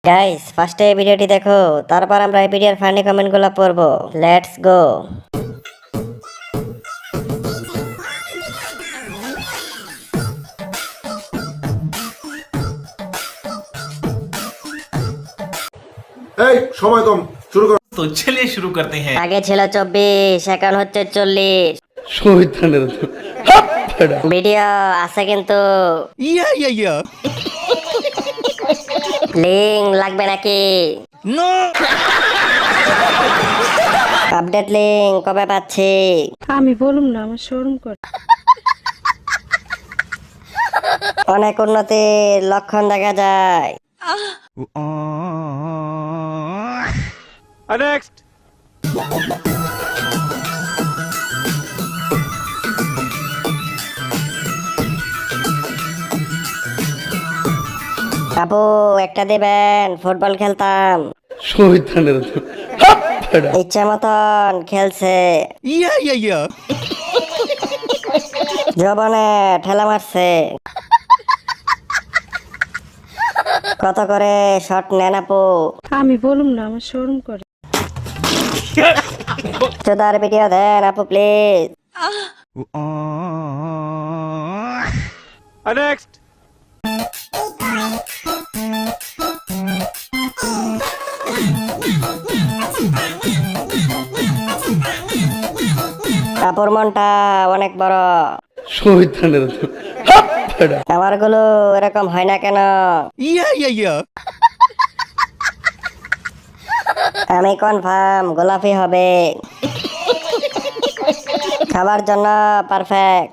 Guys ফার্স্টে ভিডিওটি দেখো, তারপর আমরা এই ভিডিওর ফানি কমেন্টগুলো পড়বো। Let's go. এই সময় কম, শুরু কর। तो चलिए शुरू करते हैं। আগে ছিল 24, এখন হচ্ছে 40। শহীদানের ভিডিও আছে কিন্তু ইয়া লিঙ্ক লাগবে নাকি? নো আপডেট লিঙ্ক কবে পাচ্ছি? আমি বলুম না, আমার শোরুম করে। অনেক উন্নতির লক্ষণ দেখা যায়। নেক্সট আপু একটা দিবেন, ফুটবল খেলতাম। শহীদানের ইচ্ছা মতন খেলছে, ইয়া যৌবনে ঠেলা মারছে। কত করে শট নেন আপু? আমি বলুম না, আমার শোরুম করে। চোদার ভিডিও দেন আপু প্লিজ। নেক্সট আপুর মনটা অনেক বড়, শহীদানের আমার গুলো এরকম হয় না কেন? ইয়া আমি কনফার্ম গোলাপি হবে, খাবার জন্য পারফেক্ট।